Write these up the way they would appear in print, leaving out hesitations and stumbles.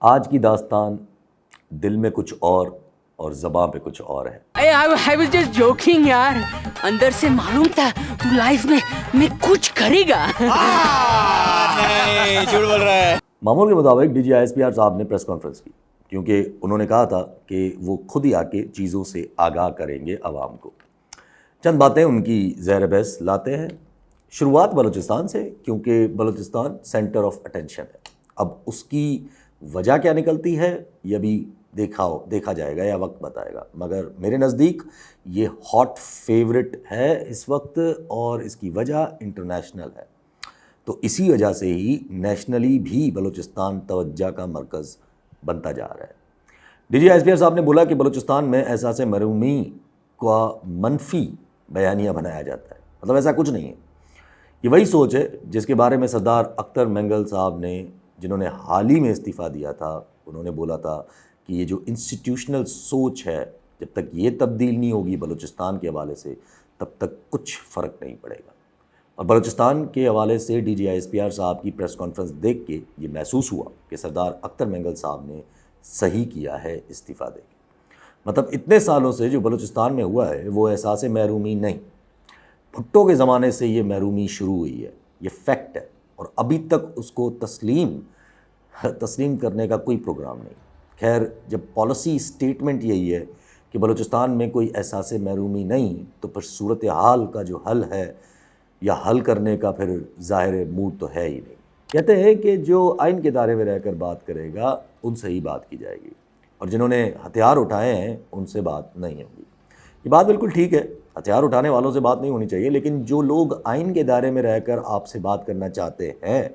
آج کی داستان دل میں کچھ اور زباں پہ کچھ اور ہے. I was just joking یار. اندر سے معلوم تھا تو لائف میں کچھ کرے گا. نہیں جھوٹ بول رہا ہے. معمول کے مطابق D G I S P R صاحب نے پریس کانفرنس کی کیونکہ انہوں نے کہا تھا کہ وہ خود ہی آ کے چیزوں سے آگاہ کریں گے عوام کو. چند باتیں ان کی زیر بحث لاتے ہیں. شروعات بلوچستان سے کیونکہ بلوچستان سینٹر آف اٹینشن ہے. اب اس کی وجہ کیا نکلتی ہے یہ بھی دیکھا جائے گا یا وقت بتائے گا، مگر میرے نزدیک یہ ہاٹ فیورٹ ہے اس وقت اور اس کی وجہ انٹرنیشنل ہے. تو اسی وجہ سے ہی نیشنلی بھی بلوچستان توجہ کا مرکز بنتا جا رہا ہے. D G I S P R صاحب نے بولا کہ بلوچستان میں احساس محرومی کا منفی بیانیہ بنایا جاتا ہے. مطلب ایسا کچھ نہیں ہے. یہ وہی سوچ ہے جس کے بارے میں سردار اختر مینگل صاحب نے، جنہوں نے حال ہی میں استعفیٰ دیا تھا، انہوں نے بولا تھا کہ یہ جو انسٹیٹیوشنل سوچ ہے جب تک یہ تبدیل نہیں ہوگی بلوچستان کے حوالے سے تب تک کچھ فرق نہیں پڑے گا. اور بلوچستان کے حوالے سے D G I S P R صاحب کی پریس کانفرنس دیکھ کے یہ محسوس ہوا کہ سردار اختر مینگل صاحب نے صحیح کیا ہے استعفیٰ دے کے. مطلب اتنے سالوں سے جو بلوچستان میں ہوا ہے وہ احساس محرومی نہیں، بھٹو کے زمانے سے یہ محرومی شروع ہوئی ہے. یہ فیکٹ ہے اور ابھی تک اس کو تسلیم کرنے کا کوئی پروگرام نہیں. خیر، جب پالیسی سٹیٹمنٹ یہی ہے کہ بلوچستان میں کوئی احساس محرومی نہیں تو پھر صورتحال کا جو حل ہے یا حل کرنے کا پھر ظاہر موڈ تو ہے ہی نہیں. کہتے ہیں کہ جو آئین کے دائرے میں رہ کر بات کرے گا ان سے ہی بات کی جائے گی اور جنہوں نے ہتھیار اٹھائے ہیں ان سے بات نہیں ہوگی. یہ بات بالکل ٹھیک ہے، ہتھیار اٹھانے والوں سے بات نہیں ہونی چاہیے، لیکن جو لوگ آئین کے دائرے میں رہ کر آپ سے بات کرنا چاہتے ہیں،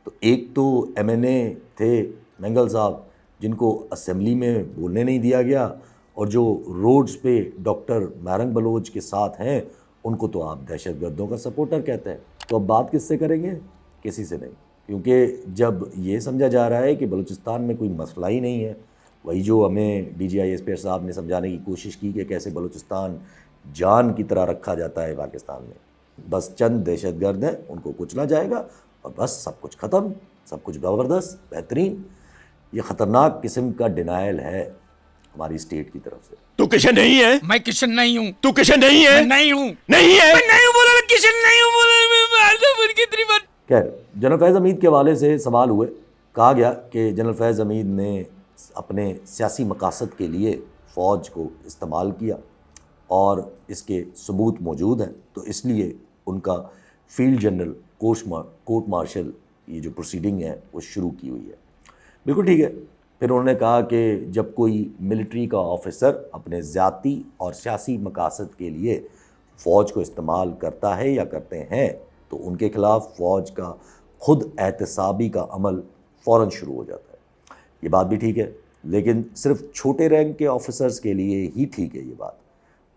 تو ایک تو ایم این اے تھے مینگل صاحب جن کو اسمبلی میں بولنے نہیں دیا گیا، اور جو روڈز پہ ڈاکٹر میرنگ بلوچ کے ساتھ ہیں ان کو تو آپ دہشت گردوں کا سپورٹر کہتے ہیں. تو اب بات کس سے کریں گے؟ کسی سے نہیں، کیونکہ جب یہ سمجھا جا رہا ہے کہ بلوچستان میں کوئی مسئلہ ہی نہیں ہے، وہی جو ہمیں D G I S P R صاحب نے سمجھانے کی کوشش کی کہ کیسے بلوچستان جان کی طرح رکھا جاتا ہے پاکستان میں، بس چند دہشت گرد ہیں ان کو کچلا جائے گا اور بس سب کچھ ختم، سب کچھ زبردست بہترین. یہ خطرناک قسم کا ڈینائل ہے ہماری اسٹیٹ کی طرف سے. تو کشن نہیں ہے؟ میں کشن نہیں ہوں. تو کشن نہیں ہے؟ میں نہیں ہوں. نہیں ہے؟ میں نہیں ہوں بولا، میں کشن نہیں ہوں بولا. خیر، جنرل فیض حمید کے حوالے سے سوال ہوئے. کہا گیا کہ جنرل فیض حمید نے اپنے سیاسی مقاصد کے لیے فوج کو استعمال کیا اور اس کے ثبوت موجود ہیں، تو اس لیے ان کا فیلڈ جنرل کورٹ مارشل یہ جو پروسیڈنگ ہے وہ شروع کی ہوئی ہے. بالکل ٹھیک ہے. پھر انہوں نے کہا کہ جب کوئی ملٹری کا آفیسر اپنے ذاتی اور سیاسی مقاصد کے لیے فوج کو استعمال کرتا ہے یا کرتے ہیں تو ان کے خلاف فوج کا خود احتسابی کا عمل فوراً شروع ہو جاتا ہے. یہ بات بھی ٹھیک ہے، لیکن صرف چھوٹے رینک کے آفیسرز کے لیے ہی ٹھیک ہے یہ بات.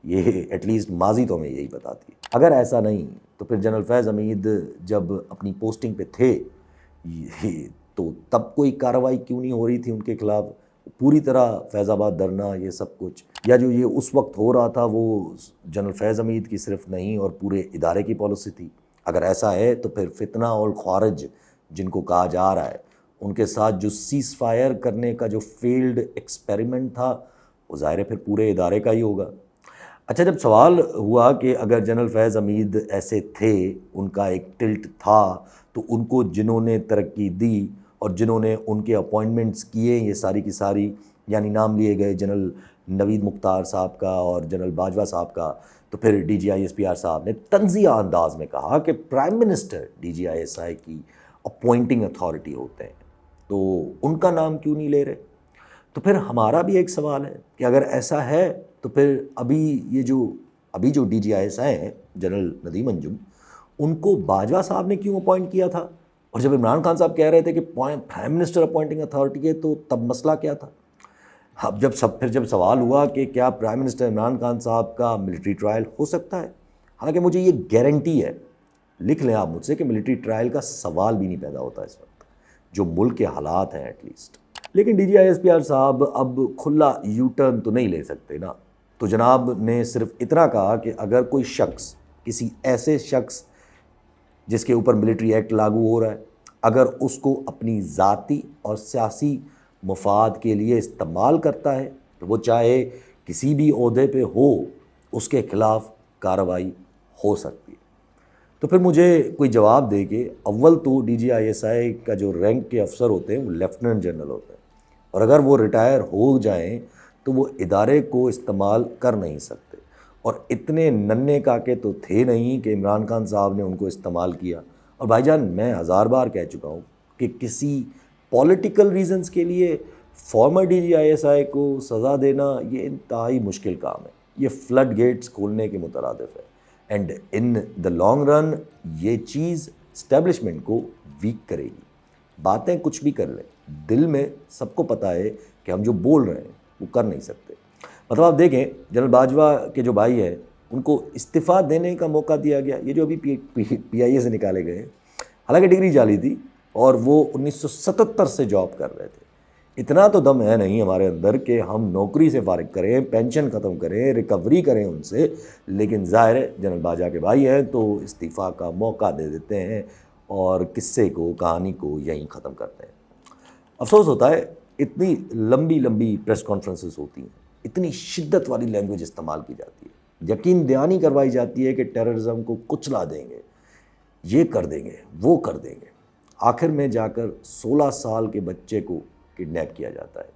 یہ ایٹ لیسٹ ماضی تو ہمیں یہی بتاتی ہے. اگر ایسا نہیں تو پھر جنرل فیض حمید جب اپنی پوسٹنگ پہ تھے تو تب کوئی کارروائی کیوں نہیں ہو رہی تھی ان کے خلاف؟ پوری طرح فیض آباد دھرنا یہ سب کچھ، یا جو یہ اس وقت ہو رہا تھا وہ جنرل فیض حمید کی صرف نہیں اور پورے ادارے کی پالیسی تھی؟ اگر ایسا ہے تو پھر فتنہ اور خوارج جن کو کہا جا رہا ہے ان کے ساتھ جو سیز فائر کرنے کا جو فیلڈ ایکسپیریمنٹ تھا وہ ظاہر ہے پھر پورے ادارے کا ہی ہوگا. اچھا، جب سوال ہوا کہ اگر جنرل فیض حمید ایسے تھے، ان کا ایک ٹلٹ تھا، تو ان کو جنہوں نے ترقی دی اور جنہوں نے ان کے اپوائنٹمنٹس کیے یہ ساری کی ساری، یعنی نام لیے گئے جنرل نوید مختار صاحب کا اور جنرل باجوہ صاحب کا، تو پھر D G I S P R صاحب نے طنزیہ انداز میں کہا کہ prime minister D G I S I کی اپوائنٹنگ اتھارٹی ہوتے ہیں، تو ان کا نام کیوں نہیں لے رہے؟ تو پھر ہمارا بھی ایک سوال ہے کہ اگر ایسا ہے تو پھر ابھی جو ڈی جی آئی ایس آئی ہیں جنرل ندیم انجم، ان کو باجوہ صاحب نے کیوں اپوائنٹ کیا تھا؟ اور جب عمران خان صاحب کہہ رہے تھے کہ پرائم منسٹر اپوائنٹنگ اتھارٹی ہے تو تب مسئلہ کیا تھا؟ اب جب سوال ہوا کہ کیا پرائم منسٹر عمران خان صاحب کا ملٹری ٹرائل ہو سکتا ہے، حالانکہ مجھے یہ گارنٹی ہے، لکھ لیں آپ مجھ سے، کہ ملٹری ٹرائل کا سوال بھی نہیں پیدا ہوتا اس وقت جو ملک کے حالات ہیں ایٹ لیسٹ. لیکن D G I S P R صاحب اب کھلا یو ٹرن تو نہیں لے سکتے نا. تو جناب نے صرف اتنا کہا کہ اگر کوئی شخص، کسی ایسے شخص جس کے اوپر ملٹری ایکٹ لاگو ہو رہا ہے، اگر اس کو اپنی ذاتی اور سیاسی مفاد کے لیے استعمال کرتا ہے تو وہ چاہے کسی بھی عہدے پہ ہو اس کے خلاف کارروائی ہو سکتی ہے۔ تو پھر مجھے کوئی جواب دے کہ اول تو DGISI کا جو رینک کے افسر ہوتے ہیں وہ لیفٹیننٹ جنرل ہوتے ہیں، اور اگر وہ ریٹائر ہو جائیں تو وہ ادارے کو استعمال کر نہیں سکتے، اور اتنے ننھے کاکے تو تھے نہیں کہ عمران خان صاحب نے ان کو استعمال کیا۔ اور بھائی جان میں 1000 بار کہہ چکا ہوں کہ کسی پولیٹیکل ریزنز کے لیے فارمر DGISI کو سزا دینا یہ انتہائی مشکل کام ہے، یہ فلڈ گیٹس کھولنے کے مترادف ہے، and in the long run یہ چیز اسٹیبلشمنٹ کو ویک کرے گی۔ باتیں کچھ بھی کر لیں، دل میں سب کو پتہ ہے کہ ہم جو بول رہے ہیں وہ کر نہیں سکتے۔ مطلب آپ دیکھیں جنرل باجوہ کے جو بھائی ہیں ان کو استعفیٰ دینے کا موقع دیا گیا، یہ جو ابھی PIA سے نکالے گئے ہیں، حالانکہ ڈگری جعلی تھی اور وہ 1977 سے جاب کر رہے تھے۔ اتنا تو دم ہے نہیں ہمارے اندر کہ ہم نوکری سے فارغ کریں، پینشن ختم کریں، ریکوری کریں ان سے، لیکن ظاہر ہے جنرل باجوہ کے بھائی ہیں تو استعفیٰ کا موقع دے دیتے ہیں اور قصے کو، کہانی کو یہیں ختم کرتے ہیں۔ افسوس ہوتا ہے اتنی لمبی لمبی پریس کانفرنسز ہوتی ہیں، اتنی شدت والی لینگویج استعمال کی جاتی ہے، یقین دہانی کروائی جاتی ہے کہ ٹیررزم کو کچلا دیں گے، یہ کر دیں گے، وہ کر دیں گے، آخر میں جا کر 16 سال کے بچے کو کڈنیپ کیا جاتا ہے،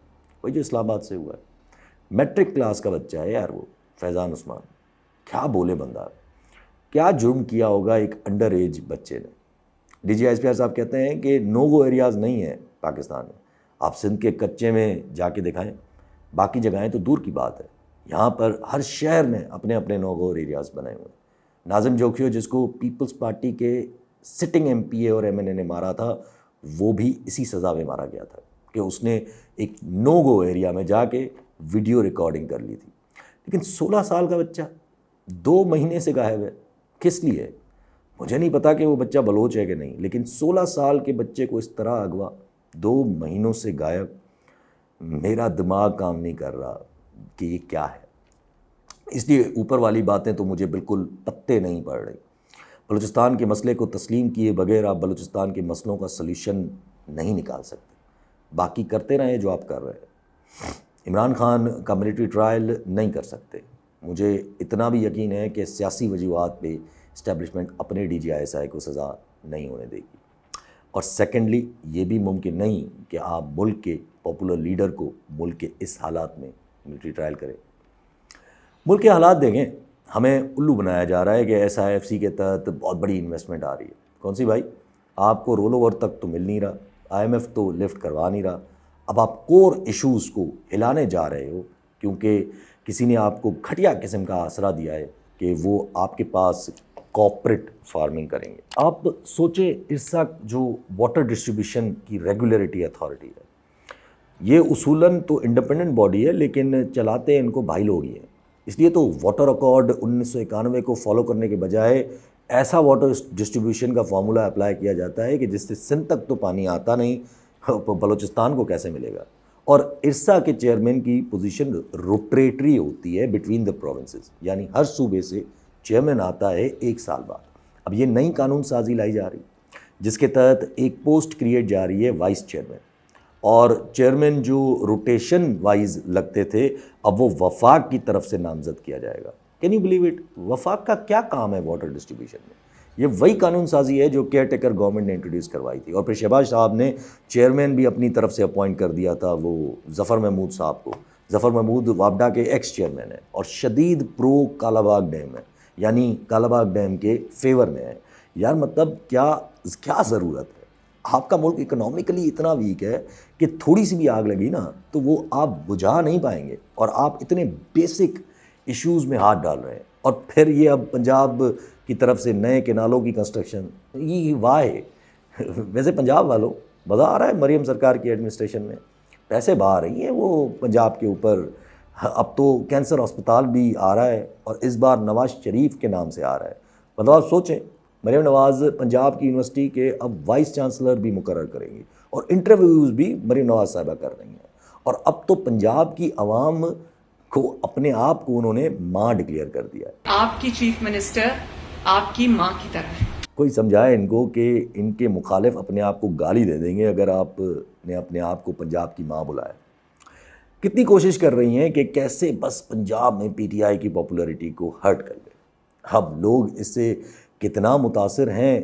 وہی جو اسلام آباد سے ہوا ہے۔ میٹرک کلاس کا بچہ ہے یار وہ فیضان عثمان، کیا بولے بندہ، کیا جرم کیا ہوگا ایک انڈر ایج بچے نے۔ DGISPR صاحب کہتے ہیں کہ نو گو ایریاز نہیں ہیں پاکستان میں، آپ سندھ کے کچے میں جا کے دکھائیں، باقی جگہیں تو دور کی بات ہے، یہاں پر ہر شہر میں اپنے اپنے نو گو ایریاز بنائے ہوئے ہیں۔ ناظم جوکھیو جس کو پیپلز پارٹی کے سٹنگ MPA اور MNA نے مارا تھا، وہ بھی اسی سزا میں مارا گیا تھا کہ اس نے ایک نو گو ایریا میں جا کے ویڈیو ریکارڈنگ کر لی تھی۔ لیکن 16 سال کا بچہ 2 مہینے سے غائب ہے، کس لیے؟ مجھے نہیں پتا کہ وہ بچہ بلوچ ہے کہ نہیں، لیکن 16 سال کے بچے کو اس طرح اغوا، 2 مہینوں سے غائب، میرا دماغ کام نہیں کر رہا کہ یہ کیا ہے۔ اس لیے اوپر والی باتیں تو مجھے بالکل پتے نہیں پڑ رہی۔ بلوچستان کے مسئلے کو تسلیم کیے بغیر آپ بلوچستان کے مسئلوں کا سلیوشن نہیں نکال سکتے، باقی کرتے رہیں جو آپ کر رہے ہیں۔ عمران خان کا ملٹری ٹرائل نہیں کر سکتے، مجھے اتنا بھی یقین ہے کہ سیاسی وجوہات پہ اسٹیبلشمنٹ اپنے DGISI کو سزا نہیں ہونے دے گی، اور سیکنڈلی یہ بھی ممکن نہیں کہ آپ ملک کے پاپولر لیڈر کو ملک کے اس حالات میں ملٹری ٹرائل کریں۔ ملک کے حالات دیکھیں، ہمیں الو بنایا جا رہا ہے کہ SIFC کے تحت بہت بڑی انویسٹمنٹ آ رہی ہے۔ کون سی بھائی؟ آپ کو رول اوور تک تو مل نہیں رہا، IMF تو لفٹ کروا نہیں رہا، اب آپ کور ایشوز کو ہلانے جا رہے ہو کیونکہ کسی نے آپ کو گھٹیا قسم کا آسرا دیا ہے کہ وہ آپ کے پاس کوپریٹ فارمنگ کریں گے۔ آپ سوچیں ارسا جو واٹر ڈسٹریبیوشن کی ریگولیٹری اتھارٹی ہے، یہ اصولاً تو انڈیپینڈنٹ باڈی ہے لیکن چلاتے ان کو بھائی لوگ ہی ہیں، اس لیے تو واٹر اکارڈ 1991 کو فالو کرنے کے بجائے ایسا واٹر ڈسٹریبیوشن کا فارمولا اپلائی کیا جاتا ہے کہ جس سے سندھ تک تو پانی آتا نہیں، بلوچستان کو کیسے ملے گا۔ اور ارسا کے چیئرمین کی پوزیشن روٹریٹری ہوتی ہے بٹوین دا پروونسز، یعنی ہر صوبے سے چیئرمین آتا ہے 1 سال بعد۔ اب یہ نئی قانون سازی لائی جا رہی جس کے تحت ایک پوسٹ کریٹ جا رہی ہے وائس چیئرمین، اور چیئرمین جو روٹیشن وائز لگتے تھے اب وہ وفاق کی طرف سے نامزد کیا جائے گا۔ Can you believe it? وفاق کا کیا کام ہے واٹر ڈسٹریبیوشن میں؟ یہ وہی قانون سازی ہے جو کیئر ٹیکر گورنمنٹ نے انٹروڈیوس کروائی تھی، اور پھر شہباز صاحب نے چیئرمین بھی اپنی طرف سے اپوائنٹ کر دیا تھا وہ ظفر محمود صاحب کو۔ ظفر محمود وابڈا کے ایکس چیئرمین ہیں اور شدید پرو کالا باغ ڈیم ہے، یعنی کالا باغ ڈیم کے فیور میں ہے۔ یار مطلب کیا ضرورت ہے؟ آپ کا ملک اکنامکلی اتنا ویک ہے کہ تھوڑی سی بھی آگ لگی نا تو وہ آپ بجھا نہیں پائیں گے، اور آپ اتنے بیسک ایشوز میں ہاتھ ڈال رہے ہیں، اور پھر یہ اب پنجاب کی طرف سے نئے کینالوں کی کنسٹرکشن، یہ وائے ویسے پنجاب والوں مزہ آ رہا ہے مریم سرکار کی ایڈمنسٹریشن میں، پیسے بہا رہی ہیں وہ پنجاب کے اوپر، اب تو کینسر ہسپتال بھی آ رہا ہے اور اس بار نواز شریف کے نام سے آ رہا ہے۔ مطلب آپ سوچیں مریم نواز پنجاب کی یونیورسٹی کے اب وائس چانسلر بھی مقرر کریں گی، اور انٹرویوز بھی مریم نواز صاحبہ کر رہی ہیں، اور اب تو پنجاب کی عوام کو اپنے آپ کو انہوں نے ماں ڈکلیئر کر دیا ہے۔ آپ کی چیف منسٹر آپ کی ماں کی طرح ہے۔ کوئی سمجھائے ان کو کہ ان کے مخالف اپنے آپ کو گالی دے دیں گے اگر آپ نے اپنے آپ کو پنجاب کی ماں بلایا۔ کتنی کوشش کر رہی ہیں کہ کیسے بس پنجاب میں پی ٹی آئی کی پاپولیرٹی کو ہرٹ کر دیں۔ اب لوگ اس سے کتنا متاثر ہیں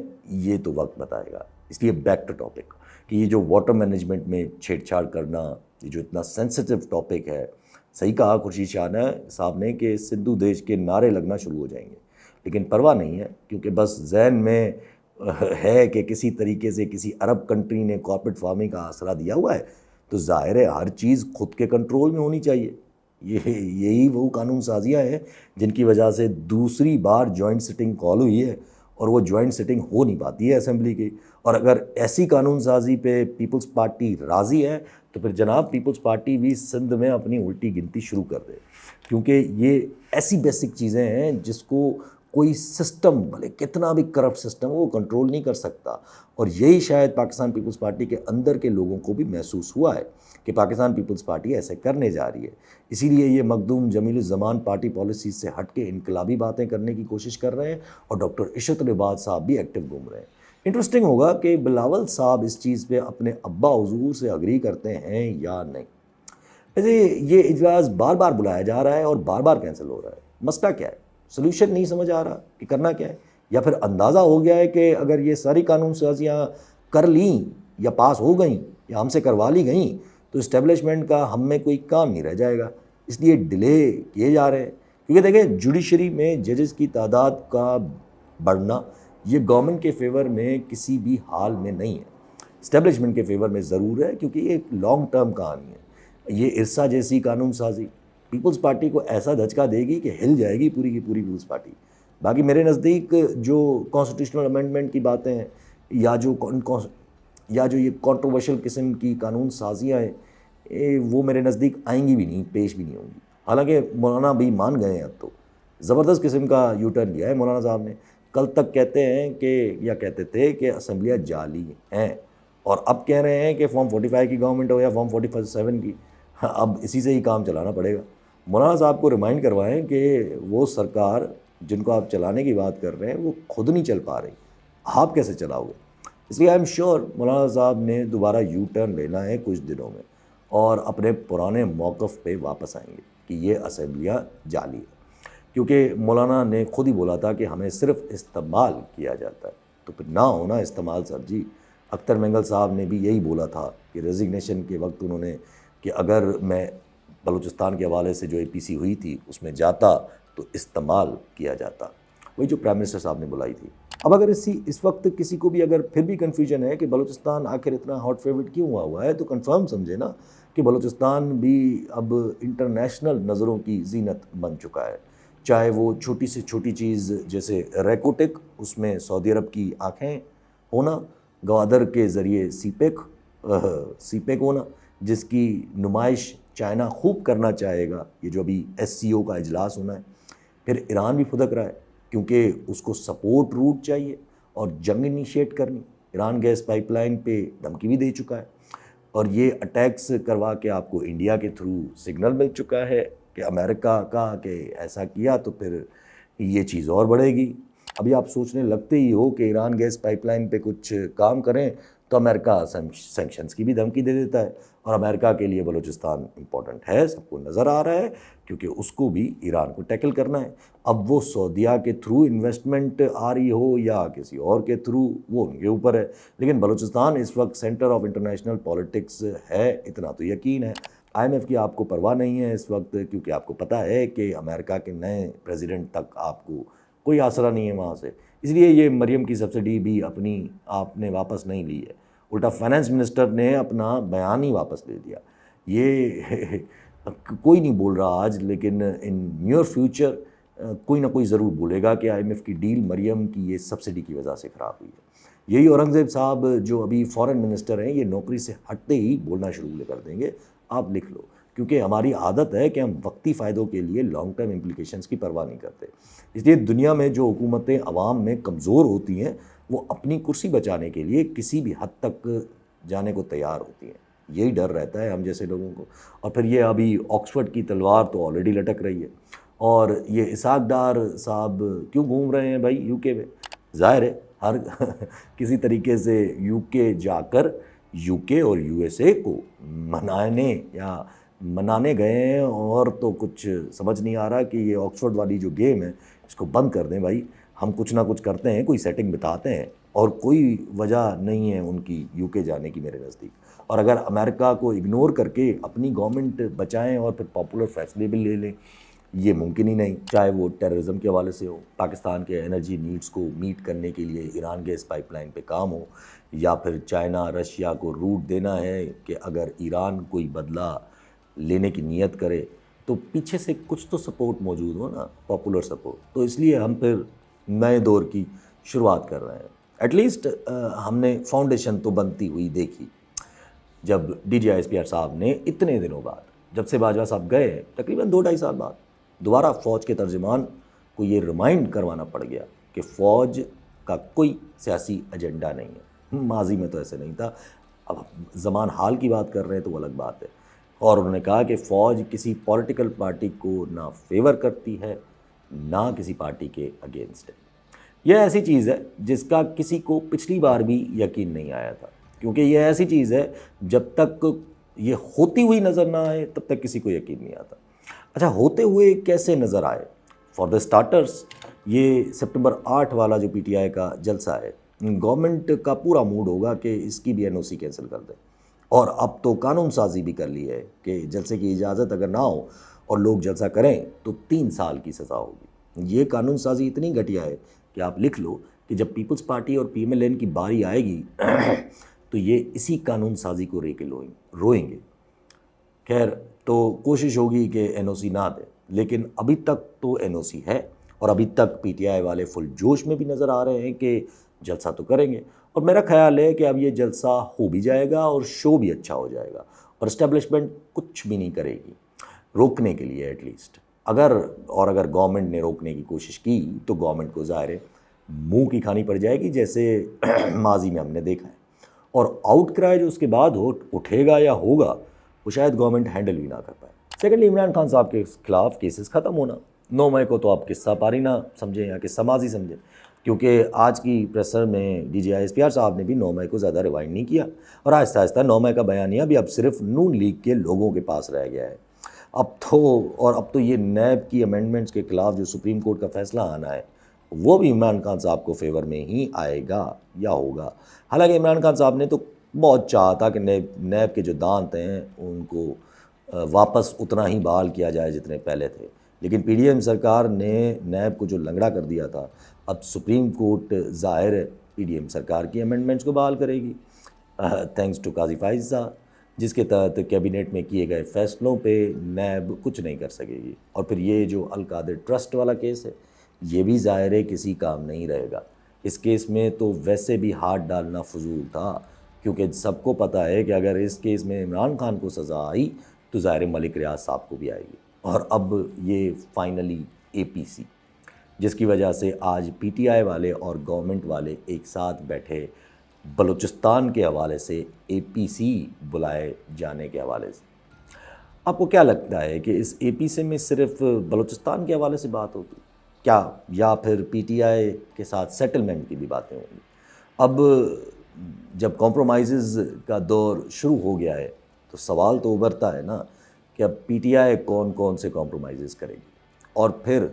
یہ تو وقت بتائے گا۔ اس لیے بیک ٹو ٹاپک کہ یہ جو واٹر مینجمنٹ میں چھیڑ چھاڑ کرنا، یہ جو اتنا سینسیٹیو ٹاپک ہے، صحیح کہا خورشید شاہ صاحب نے کہ سندھو دیش کے نعرے لگنا شروع ہو جائیں گے، لیکن پرواہ نہیں ہے، کیونکہ بس ذہن میں ہے کہ کسی طریقے سے کسی عرب کنٹری نے کارپیٹ فارمنگ کا آسرا دیا ہوا ہے، تو ظاہر ہے ہر چیز خود کے کنٹرول میں ہونی چاہیے۔ یہی وہ قانون سازیاں ہیں جن کی وجہ سے دوسری بار جوائنٹ سٹنگ کال ہوئی ہے، اور وہ جوائنٹ سٹنگ ہو نہیں پاتی ہے اسمبلی کی۔ اور اگر ایسی قانون سازی پہ پیپلز پارٹی راضی ہے تو پھر جناب پیپلز پارٹی بھی سندھ میں اپنی الٹی گنتی شروع کر دے، کیونکہ یہ ایسی بیسک چیزیں ہیں جس کو کوئی سسٹم، بھلے کتنا بھی کرپٹ سسٹم وہ کنٹرول نہیں کر سکتا۔ اور یہی شاید پاکستان پیپلز پارٹی کے اندر کے لوگوں کو بھی محسوس ہوا ہے کہ پاکستان پیپلز پارٹی ایسے کرنے جا رہی ہے، اسی لیے یہ مخدوم جمیل الزمان پارٹی پالیسیز سے ہٹ کے انقلابی باتیں کرنے کی کوشش کر رہے ہیں، اور ڈاکٹر عشرت العباد صاحب بھی ایکٹیو گھوم رہے ہیں۔ انٹرسٹنگ ہوگا کہ بلاول صاحب اس چیز پہ اپنے ابا حضور سے اگری کرتے ہیں یا نہیں۔ ویسے یہ اجلاس بار بار بلایا جا رہا ہے اور بار بار کینسل ہو رہا ہے، مسئلہ کیا ہے؟ سلوشن نہیں سمجھ آ رہا کہ کرنا کیا ہے، یا پھر اندازہ ہو گیا ہے کہ اگر یہ ساری قانون سازیاں کر لیں یا پاس ہو گئیں یا ہم سے کروا لی گئیں تو اسٹیبلشمنٹ کا ہم میں کوئی کام نہیں رہ جائے گا، اس لیے ڈیلے کیے جا رہے ہیں۔ کیونکہ دیکھیں جوڈیشری میں ججز کی تعداد کا بڑھنا یہ گورنمنٹ کے فیور میں کسی بھی حال میں نہیں ہے، اسٹیبلشمنٹ کے فیور میں ضرور ہے، کیونکہ یہ ایک لانگ ٹرم کہانی ہے۔ یہ ارسا جیسی قانون سازی پیپلز پارٹی کو ایسا دھچکا دے گی کہ ہل جائے گی پوری کی پوری پیپلز پارٹی۔ باقی میرے نزدیک جو کانسٹیٹیوشنل امینڈمنٹ کی باتیں ہیں یا جو یہ کنٹروورشل قسم کی قانون سازیاں ہیں وہ میرے نزدیک آئیں گی بھی نہیں، پیش بھی نہیں ہوں گی۔ حالانکہ مولانا بھی مان گئے ہیں، اب تو زبردست قسم کا یو ٹرن لیا ہے مولانا صاحب نے۔ کل تک کہتے ہیں کہتے تھے کہ اسمبلیاں جعلی ہیں، اور اب کہہ رہے ہیں کہ فارم 45 کی گورنمنٹ ہو یا فارم 47 کی، اب اسی سے ہی کام چلانا پڑے گا۔ مولانا صاحب کو ریمائنڈ کروائیں کہ وہ سرکار جن کو آپ چلانے کی بات کر رہے ہیں وہ خود نہیں چل پا رہی، آپ کیسے چلاؤ گے؟ اس لیے آئی ایم شیور مولانا صاحب نے دوبارہ یو ٹرن لینا ہے کچھ دنوں میں، اور اپنے پرانے موقف پہ واپس آئیں گے کہ یہ اسمبلیاں جعلی ہیں، کیونکہ مولانا نے خود ہی بولا تھا کہ ہمیں صرف استعمال کیا جاتا ہے، تو پھر نہ ہونا استعمال سر جی۔ اختر مینگل صاحب نے بھی یہی بولا تھا کہ ریزگنیشن کے وقت انہوں نے کہ اگر میں بلوچستان کے حوالے سے جو اے پی سی ہوئی تھی اس میں جاتا تو استعمال کیا جاتا، وہی جو پرائم منسٹر صاحب نے بلائی تھی۔ اب اگر اس وقت کسی کو بھی اگر پھر بھی کنفیوژن ہے کہ بلوچستان آخر اتنا ہاٹ فیوریٹ کیوں ہوا ہے، تو کنفرم سمجھے نا کہ بلوچستان بھی اب انٹرنیشنل نظروں کی زینت بن چکا ہے، چاہے وہ چھوٹی سے چھوٹی چیز جیسے ریکوٹک، اس میں سعودی عرب کی آنکھیں ہونا، گوادر کے ذریعے سی پیک ہونا، جس کی نمائش چائنا خوب کرنا چاہے گا، یہ جو ابھی SCO کا اجلاس ہونا ہے۔ پھر ایران بھی پھدک رہا ہے کیونکہ اس کو سپورٹ روٹ چاہیے اور جنگ انیشیٹ کرنی۔ ایران گیس پائپ لائن پہ دھمکی بھی دے چکا ہے، اور یہ اٹیکس کروا کے آپ کو انڈیا کے تھرو سگنل مل چکا ہے کہ امریکہ کا کہ ایسا کیا تو پھر یہ چیز اور بڑھے گی۔ ابھی آپ سوچنے لگتے ہی ہو کہ ایران گیس پائپ لائن پہ کچھ کام کریں تو امریکہ سینکشنز کی بھی دھمکی دے دیتا ہے، اور امریکہ کے لیے بلوچستان امپورٹنٹ ہے، سب کو نظر آ رہا ہے، کیونکہ اس کو بھی ایران کو ٹیکل کرنا ہے۔ اب وہ سعودیہ کے تھرو انویسٹمنٹ آ رہی ہو یا کسی اور کے تھرو، وہ ان کے اوپر ہے، لیکن بلوچستان اس وقت سینٹر آف انٹرنیشنل پالیٹکس ہے، اتنا تو یقین ہے۔ IMF کی آپ کو پرواہ نہیں ہے اس وقت، کیونکہ آپ کو پتہ ہے کہ امریکہ کے نئے پریزیڈنٹ تک آپ کو کوئی آسرا نہیں ہے وہاں سے، اس لیے یہ مریم کی سبسڈی بھی آپ نے واپس نہیں لی ہے، الٹا فائنانس منسٹر نے اپنا بیان ہی واپس لے دیا۔ یہ کوئی نہیں بول رہا آج، لیکن ان نیئر فیوچر کوئی نہ کوئی ضرور بولے گا کہ IMF کی ڈیل مریم کی یہ سبسڈی کی وجہ سے خراب ہوئی ہے۔ یہی اورنگزیب صاحب جو ابھی فارن منسٹر ہیں، یہ نوکری سے ہٹتے ہی بولنا شروع کر دیں گے، آپ لکھ لو، کیونکہ ہماری عادت ہے کہ ہم وقتی فائدوں کے لیے لانگ ٹرم امپلیکیشنز کی پرواہ نہیں کرتے۔ اس لیے دنیا میں جو حکومتیں عوام میں کمزور ہوتی ہیں وہ اپنی کرسی بچانے کے لیے کسی بھی حد تک جانے کو تیار ہوتی ہیں، یہی ڈر رہتا ہے ہم جیسے لوگوں کو۔ اور پھر یہ ابھی آکسفورڈ کی تلوار تو آلریڈی لٹک رہی ہے، اور یہ اسحاق ڈار صاحب کیوں گھوم رہے ہیں بھائی UK میں؟ ظاہر ہے ہر کسی طریقے سے یو کے جا کر یو کے اور یو ایس اے کو منانے گئے ہیں، اور تو کچھ سمجھ نہیں آ رہا کہ یہ آکسفورڈ والی جو گیم ہے اس کو بند کر دیں بھائی. ہم کچھ نہ کچھ کرتے ہیں، کوئی سیٹنگ بتاتے ہیں، اور کوئی وجہ نہیں ہے ان کی یو کے جانے کی میرے نزدیک. اور اگر امریکہ کو اگنور کر کے اپنی گورنمنٹ بچائیں اور پھر پاپولر فیصلے بھی لے لیں، یہ ممکن ہی نہیں. چاہے وہ ٹیررزم کے حوالے سے ہو، پاکستان کے انرجی نیڈز کو میٹ کرنے کے لیے ایران گیس پائپ لائن پہ کام ہو، یا پھر چائنا رشیا کو روٹ دینا ہے کہ اگر ایران کوئی بدلہ لینے کی نیت کرے تو پیچھے سے کچھ تو سپورٹ موجود ہو نا، پاپولر سپورٹ. تو اس لیے ہم پھر نئے دور کی شروعات کر رہے ہیں. ایٹ لیسٹ ہم نے فاؤنڈیشن تو بنتی ہوئی دیکھی جب D G I S P R صاحب نے اتنے دنوں بعد، جب سے باجوہ صاحب گئے تقریباً 2-2.5 سال بعد، دوبارہ فوج کے ترجمان کو یہ ریمائنڈ کروانا پڑ گیا کہ فوج کا کوئی سیاسی ایجنڈا نہیں ہے. ماضی میں تو ایسے نہیں تھا، اب زمان حال کی بات کر رہے ہیں تو وہ الگ بات ہے. اور انہوں نے کہا کہ فوج کسی پولیٹیکل پارٹی کو نہ فیور کرتی ہے نہ کسی پارٹی کے اگینسٹ ہے. یہ ایسی چیز ہے جس کا کسی کو پچھلی بار بھی یقین نہیں آیا تھا، کیونکہ یہ ایسی چیز ہے جب تک یہ ہوتی ہوئی نظر نہ آئے تب تک کسی کو یقین نہیں آتا. اچھا، ہوتے ہوئے کیسے نظر آئے؟ فار دا اسٹارٹرس، یہ سپٹمبر 8 والا جو پی ٹی آئی کا جلسہ ہے، گورنمنٹ کا پورا موڈ ہوگا کہ اس کی بھی این او سی کینسل کر دیں. اور اب تو قانون سازی بھی کر لی ہے کہ جلسے کی اجازت اگر نہ ہو اور لوگ جلسہ کریں تو 3 سال کی سزا ہوگی. یہ قانون سازی اتنی گھٹیا ہے کہ آپ لکھ لو کہ جب پیپلز پارٹی اور پی ایم ایل این کی باری آئے گی تو یہ اسی قانون سازی کو روئیں گے. خیر، تو کوشش ہوگی کہ این او سی نہ دے، لیکن ابھی تک تو این او سی ہے، اور ابھی تک پی ٹی آئی والے فل جوش میں بھی نظر آ رہے ہیں کہ جلسہ تو کریں گے. اور میرا خیال ہے کہ اب یہ جلسہ ہو بھی جائے گا اور شو بھی اچھا ہو جائے گا، اور اسٹیبلشمنٹ کچھ بھی نہیں کرے گی روکنے کے لیے ایٹ لیسٹ. اگر گورنمنٹ نے روکنے کی کوشش کی تو گورنمنٹ کو ظاہر ہے منہ کی کھانی پڑ جائے گی، جیسے ماضی میں ہم نے دیکھا ہے. اور آؤٹ کرائے جو اس کے بعد اٹھے گا یا ہوگا، وہ شاید گورنمنٹ ہینڈل بھی نہ کر پائے. سیکنڈلی، عمران خان صاحب کے خلاف کیسز ختم ہونا. 9 مئی کو تو آپ قصہ پاری نہ سمجھیں یا قصہ ماضی سمجھیں، کیونکہ آج کی پریسر میں D G I S P R صاحب نے بھی 9 مئی کو زیادہ ریوائنڈ نہیں کیا، اور آہستہ آہستہ 9 مئی کا بیانیہ بھی اب صرف نون لیگ کے لوگوں کے پاس رہ گیا ہے. اب تو یہ نیب کی امینڈمنٹس کے خلاف جو سپریم کورٹ کا فیصلہ آنا ہے وہ بھی عمران خان صاحب کو فیور میں ہی آئے گا یا ہوگا. حالانکہ عمران خان صاحب نے تو بہت چاہا تھا کہ نیب کے جو دانت ہیں ان کو واپس اتنا ہی بحال کیا جائے جتنے پہلے تھے، لیکن پی ڈی ایم سرکار نے نیب کو جو لنگڑا کر دیا تھا، اب سپریم کورٹ ظاہر ہے پی ڈی ایم سرکار کی امینڈمنٹس کو بحال کرے گی تھینکس ٹو قاضی فائز صاحب، جس کے تحت کیبنٹ میں کیے گئے فیصلوں پہ نیب کچھ نہیں کر سکے گی. اور پھر یہ جو القادر ٹرسٹ والا کیس ہے، یہ بھی ظاہر ہے کسی کام نہیں رہے گا. اس کیس میں تو ویسے بھی ہاتھ ڈالنا فضول تھا، کیونکہ سب کو پتہ ہے کہ اگر اس کیس میں عمران خان کو سزا آئی تو ظاہر ملک ریاض صاحب کو بھی آئے گی. اور اب یہ فائنلی اے پی سی، جس کی وجہ سے آج پی ٹی آئی والے اور گورنمنٹ والے ایک ساتھ بیٹھے بلوچستان کے حوالے سے اے پی سی بلائے جانے کے حوالے سے. آپ کو کیا لگتا ہے کہ اس اے پی سی میں صرف بلوچستان کے حوالے سے بات ہوگی کیا، یا پھر پی ٹی آئی کے ساتھ سیٹلمنٹ کی بھی باتیں ہوں گی؟ اب جب کمپرومائزز کا دور شروع ہو گیا ہے تو سوال تو ابھرتا ہے نا کہ اب پی ٹی آئی کون کون سے کمپرومائزز کرے گی، اور پھر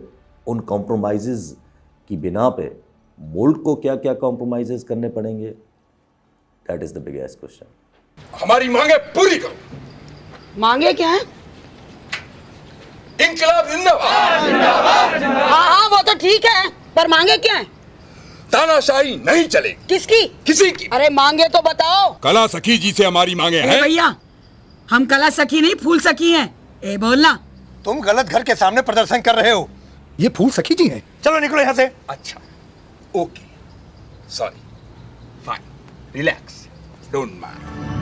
ان کمپرومائزز کی بنا پہ ملک کو کیا کیا کمپرومائزز کرنے پڑیں گے. That is the biggest question. ہماری مانگیں پوری کرو. مانگے کیا ہیں؟ انقلاب زندہ باد. ہاں وہ تو ٹھیک ہے، پر مانگے کیا ہیں؟ تاناشاہی نہیں چلے گی کس کی؟ کسی کی. ارے مانگے تو بتاؤ. کلا سخی جی سے ہماری مانگیں ہیں. بھیا، ہم کلا سکی نہیں پھول سکی ہیں. اے بولنا. تم غلط گھر کے سامنے پردرشن کر رہے ہو. یہ پھول سخی جی ہیں. چلو نکلو یہاں سے. اچھا، okay, sorry, fine, relax, don't mind.